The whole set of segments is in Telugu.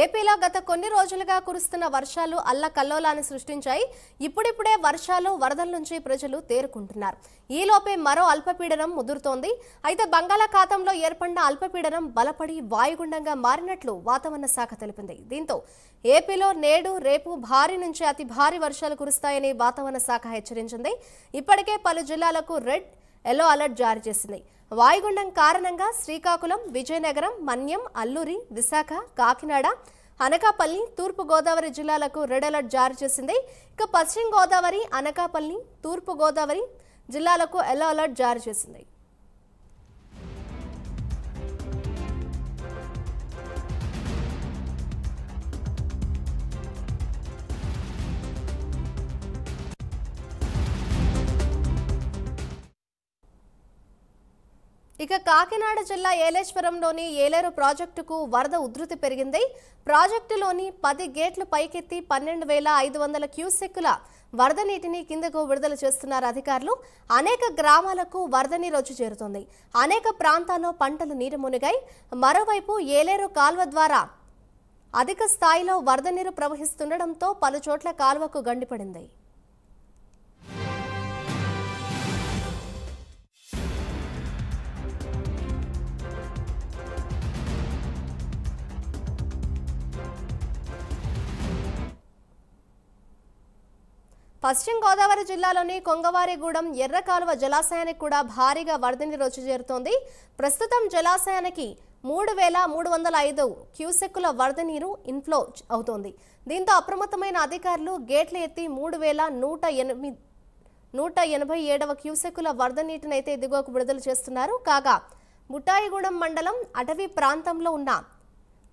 ఏపీలో గత కొన్ని రోజులుగా కురుస్తున్న వర్షాలు అల్లకల్లోలాన్ని సృష్టించాయి. ఇప్పుడిప్పుడే వర్షాలు వరదల నుంచి ప్రజలు తేరుకుంటున్నారు. ఈలోపే మరో అల్పపీడనం ముదురుతోంది. అయితే బంగాళాఖాతంలో ఏర్పడిన అల్పపీడనం బలపడి వాయుగుండంగా మారినట్లు వాతావరణ శాఖ తెలిపింది. దీంతో ఏపీలో నేడు రేపు భారీ నుంచి అతి భారీ వర్షాలు కురుస్తాయని వాతావరణ శాఖ హెచ్చరించింది. ఇప్పటికే పలు జిల్లాలకు రెడ్, ఎల్లో అలర్ట్ జారీ చేసింది. వాయుగుండం కారణంగా శ్రీకాకుళం, విజయనగరం, మన్యం, అల్లూరి, విశాఖ, కాకినాడ, అనకాపల్లి, తూర్పు గోదావరి జిల్లాలకు రెడ్ అలర్ట్ జారీ చేసింది. ఇక పశ్చిమ గోదావరి, అనకాపల్లి, తూర్పు గోదావరి జిల్లాలకు ఎల్లో అలర్ట్ జారీ చేసింది. ఇక కాకినాడ జిల్లా ఏలేశ్వరంలోని ఏలేరు ప్రాజెక్టుకు వరద ఉధృతి పెరిగింది. ప్రాజెక్టులోని 10 గేట్లు పైకెత్తి 12,500 క్యూసెక్కుల వరద నీటిని కిందకు విడుదల చేస్తున్నారు అధికారులు. అనేక గ్రామాలకు వరద నీరు వచ్చి చేరుతోంది. అనేక ప్రాంతాల్లో పంటలు నీరు మునిగాయి. మరోవైపు ఏలేరు కాల్వ ద్వారా అధిక స్థాయిలో వరద నీరు ప్రవహిస్తుండటంతో పలు చోట్ల కాల్వకు గండిపడింది. పశ్చిమ గోదావరి జిల్లాలోని కొంగవారిగూడెం ఎర్రకాలువ జలాశయానికి కూడా భారీగా వరద నీరు వచ్చి చేరుతోంది. ప్రస్తుతం జలాశయానికి 3,305 క్యూసెక్కుల వరద నీరు ఇన్ఫ్లో అవుతోంది. దీంతో అప్రమత్తమైన అధికారులు గేట్లు ఎత్తి 3,187 క్యూసెక్కుల వరద నీటినైతే దిగువకు విడుదల చేస్తున్నారు. కాగా ముఠాయిగూడెం మండలం అటవీ ప్రాంతంలో ఉన్న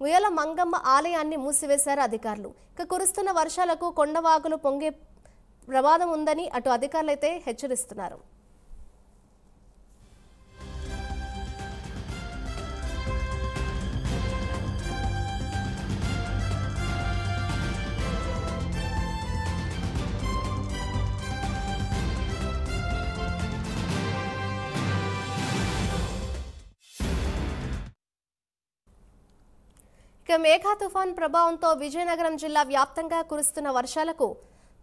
ఉయ్యాల మంగమ్మ ఆలయాన్ని మూసివేశారు అధికారులు. ఇక కురుస్తున్న వర్షాలకు కొండవాగులు పొంగే ప్రమాదం ఉందని అటు అధికారులు అయితే హెచ్చరిస్తున్నారు. ఇక మేఘా తుఫాన్ ప్రభావంతో విజయనగరం జిల్లా వ్యాప్తంగా కురుస్తున్న వర్షాలకు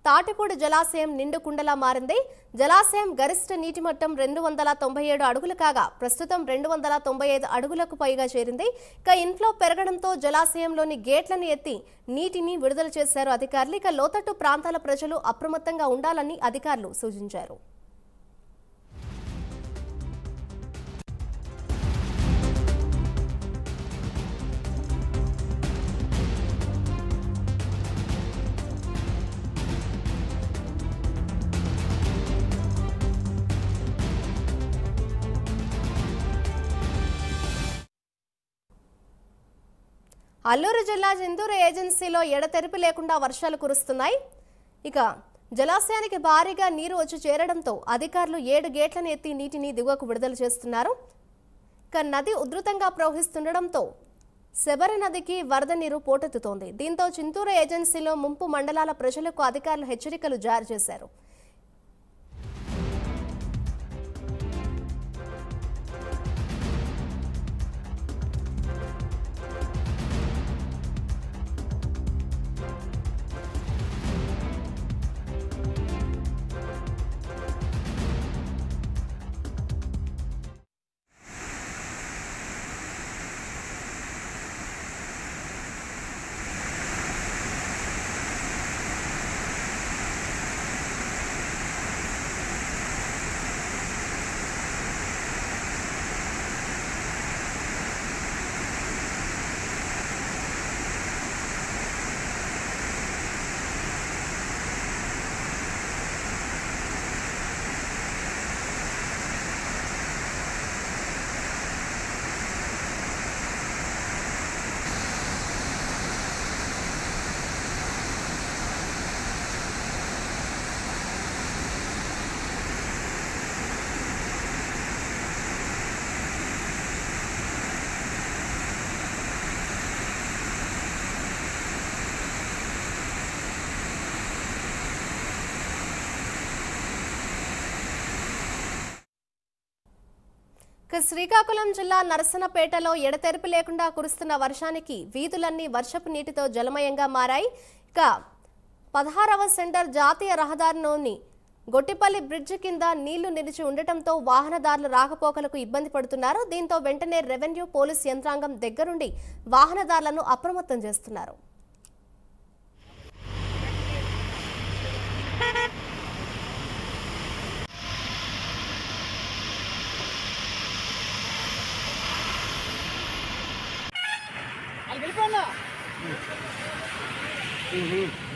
తాటిపూడి జలాశయం నిండుకుండలా మారింది. జలాశయం గరిష్ట నీటి మట్టం 297 అడుగులు కాగా ప్రస్తుతం 295 అడుగులకు పైగా చేరింది. ఇక ఇన్ఫ్లో పెరగడంతో జలాశయంలోని గేట్లను ఎత్తి నీటిని విడుదల చేశారు అధికారులు. ఇక లోతట్టు ప్రాంతాల ప్రజలు అప్రమత్తంగా ఉండాలని అధికారులు సూచించారు. అల్లూరు జిల్లా జిందూరు ఏజెన్సీలో ఎడతెరిపి లేకుండా వర్షాలు కురుస్తున్నాయి. ఇక జలాశయానికి భారీగా నీరు వచ్చి చేరడంతో అధికారులు 7 గేట్లను ఎత్తి నీటిని దిగువకు విడుదల చేస్తున్నారు. ఇక నది ఉధృతంగా ప్రవహిస్తుండటంతో శబరి నదికి వరద నీరు పోటెత్తుతోంది. దీంతో చింతూరు ఏజెన్సీలో ముంపు మండలాల ప్రజలకు అధికారులు హెచ్చరికలు జారీ చేశారు. శ్రీకాకుళం జిల్లా నరసనపేటలో ఎడతెరిపి లేకుండా కురుస్తున్న వర్షానికి వీధులన్నీ వర్షపు నీటితో జలమయంగా మారాయి. ఇక 16వ సెంటర్ జాతీయ రహదారిలోని గొట్టిపల్లి బ్రిడ్జి కింద నీళ్లు నిలిచి ఉండటంతో వాహనదారులు రాకపోకలకు ఇబ్బంది పడుతున్నారు. దీంతో వెంటనే రెవెన్యూ పోలీస్ యంత్రాంగం దగ్గరుండి వాహనదారులను అప్రమత్తం చేస్తున్నారు. Hey,